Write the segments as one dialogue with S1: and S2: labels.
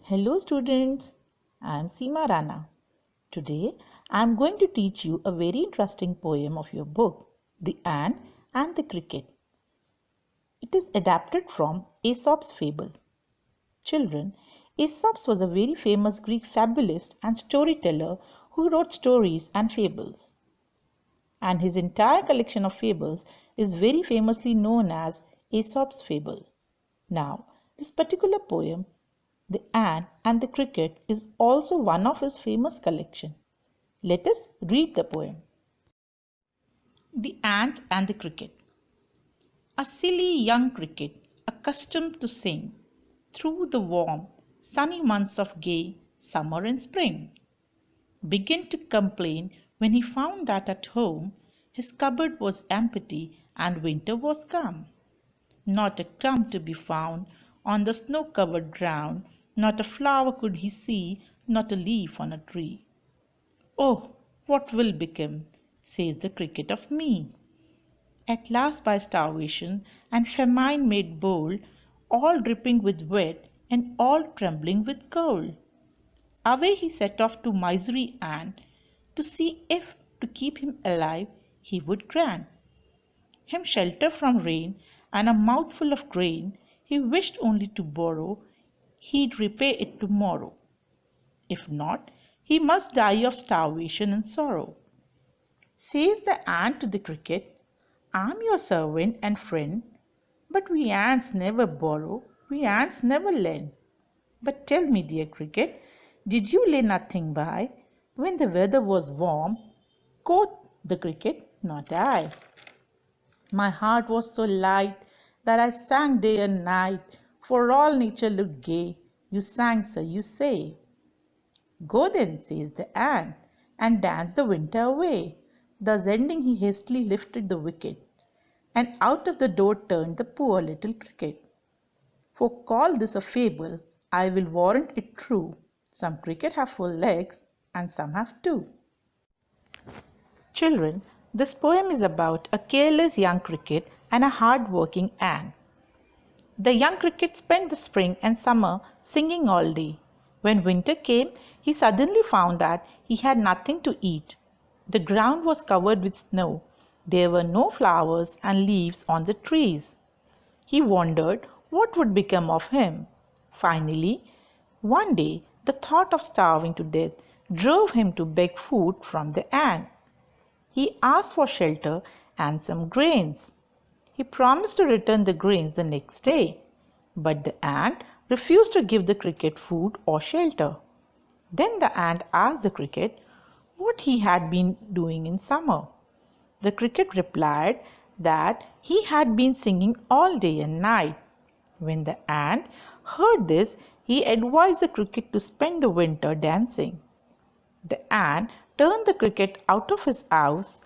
S1: Hello students, I am Seema Rana. Today I am going to teach you a very interesting poem of your book, The Ant and the Cricket. It is adapted from Aesop's fable. Children, Aesop was a very famous Greek fabulist and storyteller who wrote stories and fables. And his entire collection of fables is very famously known as Aesop's fable. Now, this particular poem, The Ant and the Cricket, is also one of his famous collection. Let us read the poem. The Ant and the Cricket. A silly young cricket, accustomed to sing through the warm, sunny months of gay summer and spring, began to complain when he found that at home his cupboard was empty and winter was come. Not a crumb to be found on the snow-covered ground, not a flower could he see, not a leaf on a tree. "Oh, what will become," says the cricket, "of me? At last by starvation and famine made bold, all dripping with wet and all trembling with cold." Away he set off to misery and to see if to keep him alive he would grant him shelter from rain and a mouthful of grain he wished only to borrow, he'd repay it tomorrow. If not, he must die of starvation and sorrow. Says the ant to the cricket, "I'm your servant and friend, but we ants never borrow, we ants never lend. But tell me, dear cricket, did you lay nothing by when the weather was warm?" Quoth the cricket, "Not I. My heart was so light that I sang day and night, for all nature looked gay. You sang, sir, you say." "Go then," says the ant, "and dance the winter away." Thus ending, he hastily lifted the wicket, and out of the door turned the poor little cricket. For call this a fable, I will warrant it true. Some cricket have 4 legs, and some have 2. Children, this poem is about a careless young cricket and a hard-working ant. The young cricket spent the spring and summer singing all day. When winter came, he suddenly found that he had nothing to eat. The ground was covered with snow. There were no flowers and leaves on the trees. He wondered what would become of him. Finally, one day, the thought of starving to death drove him to beg food from the ant. He asked for shelter and some grains. He promised to return the grains the next day, but the ant refused to give the cricket food or shelter. Then the ant asked the cricket what he had been doing in summer. The cricket replied that he had been singing all day and night. When the ant heard this, he advised the cricket to spend the winter dancing. The ant turned the cricket out of his house.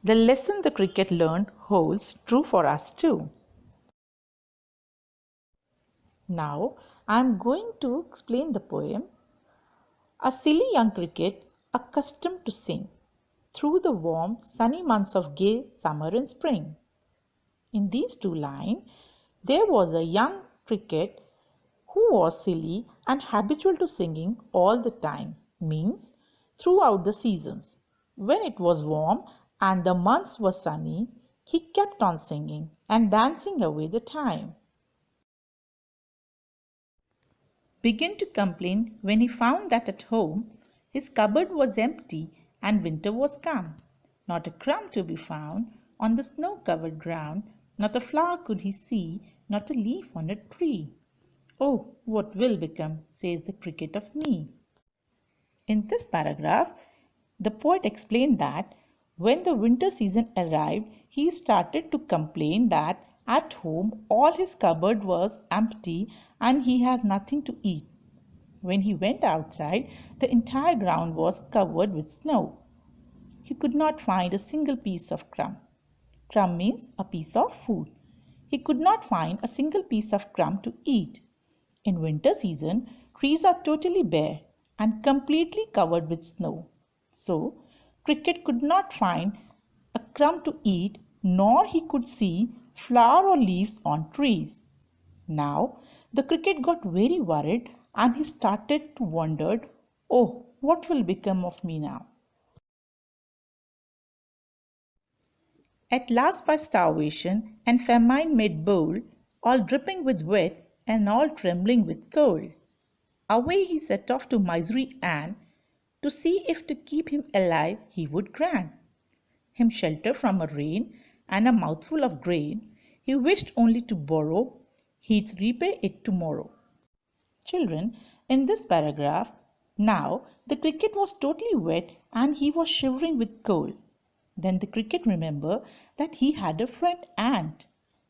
S1: The lesson the cricket learned holds true for us too. Now I am going to explain the poem. A silly young cricket, accustomed to sing through the warm, sunny months of gay summer and spring. In these 2 lines, there was a young cricket who was silly and habitual to singing all the time, means throughout the seasons. When it was warm and the months were sunny, he kept on singing and dancing away the time. Began to complain when he found that at home his cupboard was empty and winter was come. Not a crumb to be found on the snow-covered ground, not a flower could he see, not a leaf on a tree. "Oh, what will become," says the cricket, "of me?" In this paragraph, the poet explained that when the winter season arrived, he started to complain that at home all his cupboard was empty and he has nothing to eat. When he went outside, the entire ground was covered with snow. He could not find a single piece of crumb. Crumb means a piece of food. He could not find a single piece of crumb to eat. In winter season, trees are totally bare and completely covered with snow. So, cricket could not find a crumb to eat, nor he could see flower or leaves on trees. Now, The cricket got very worried and he started to wonder, oh, what will become of me now? At last, by starvation and famine made bold, all dripping with wet and all trembling with cold, away he set off to misery Anne to see if to keep him alive he would grant him shelter from a rain and a mouthful of grain. He wished only to borrow, he'd repay it tomorrow. Children, in this paragraph, now the cricket was totally wet and he was shivering with cold. Then the cricket remembered that he had a friend ant,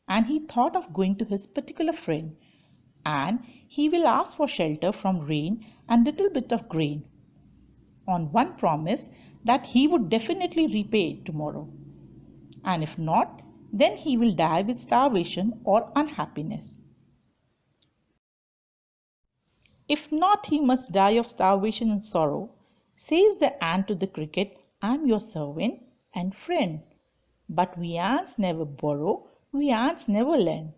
S1: and he thought of going to his particular friend, and he will ask for shelter from rain and little bit of grain, on one promise that he would definitely repay it tomorrow, and if not, then he will die with starvation or unhappiness. If not, he must die of starvation and sorrow. Says the ant to the cricket, I'm your servant and friend. But we ants never borrow, we ants never lend.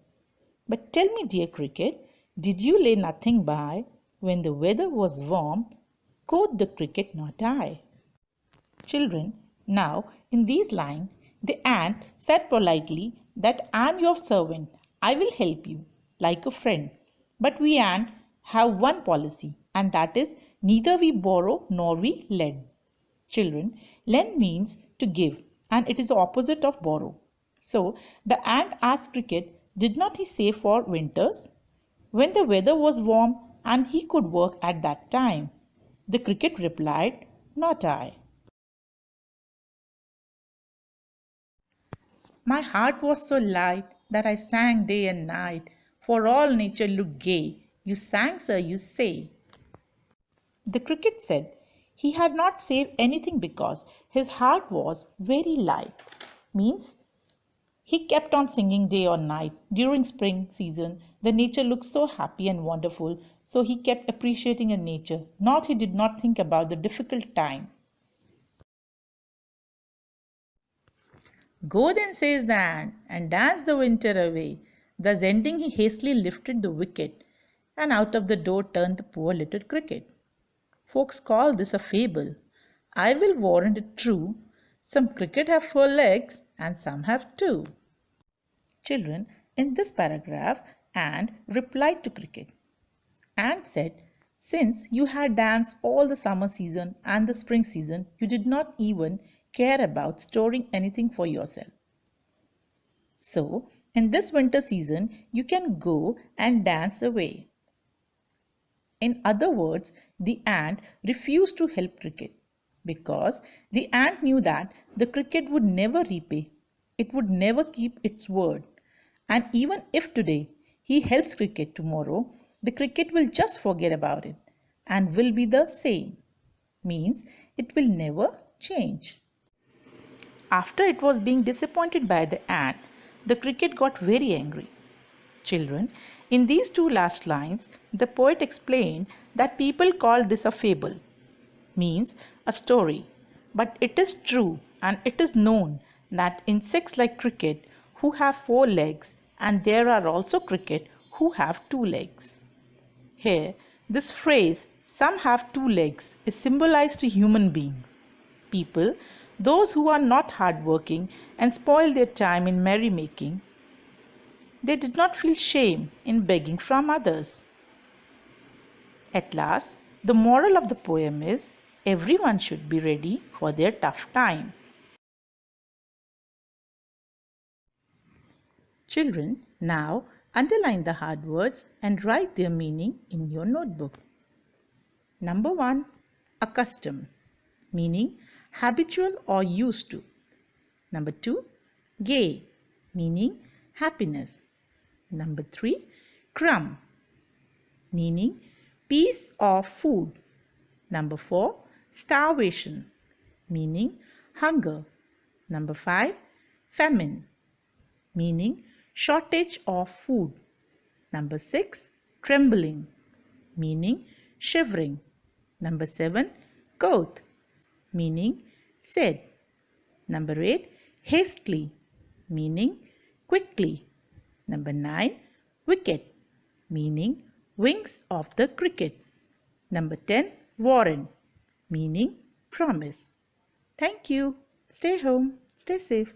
S1: But tell me, dear cricket, did you lay nothing by when the weather was warm? Quoth the cricket, not I. Children, now in these lines, the ant said politely that I am your servant, I will help you like a friend. But we ant have one policy, and that is neither we borrow nor we lend. Children, lend means to give, and it is the opposite of borrow. So the ant asked cricket, did not he save for winters, when the weather was warm and he could work at that time? The cricket replied, not I. My heart was so light that I sang day and night, for all nature looked gay. You sang, sir, you say. The cricket said he had not saved anything because his heart was very light. Means he kept on singing day or night. During spring season, the nature looked so happy and wonderful, so he kept appreciating the nature. Not he did not think about the difficult time. Go then, says the ant, and dance the winter away. Thus ending, he hastily lifted the wicket, and out of the door turned the poor little cricket. Folks call this a fable. I will warrant it true. Some cricket have 4 legs, and some have 2. Children, in this paragraph, ant replied to cricket. Ant said, since you had danced all the summer season and the spring season, you did not even care about storing anything for yourself. So, in this winter season, you can go and dance away. In other words, the ant refused to help cricket because the ant knew that the cricket would never repay. It would never keep its word. And even if today he helps cricket, tomorrow the cricket will just forget about it and will be the same. Means it will never change. After it was being disappointed by the ant, the cricket got very angry. Children, in these 2 last lines, the poet explained that people call this a fable, means a story. But it is true and it is known that insects like cricket who have 4 legs, and there are also cricket who have 2 legs. Here, this phrase, some have 2 legs, is symbolized to human beings. People, those who are not hardworking and spoil their time in merrymaking, they did not feel shame in begging from others. At last, the moral of the poem is everyone should be ready for their tough time. Children, now underline the hard words and write their meaning in your notebook. Number 1, accustom, meaning habitual or used to. Number 2, gay, meaning happiness. Number 3, crumb, meaning piece of food. Number 4, starvation, meaning hunger. Number 5, famine, meaning shortage of food. Number 6, trembling, meaning shivering. Number 7, quoth, meaning said. Number 8, hastily, meaning quickly. Number 9, wicket, meaning wings of the cricket. Number 10, warrant, meaning promise. Thank you. Stay home. Stay safe.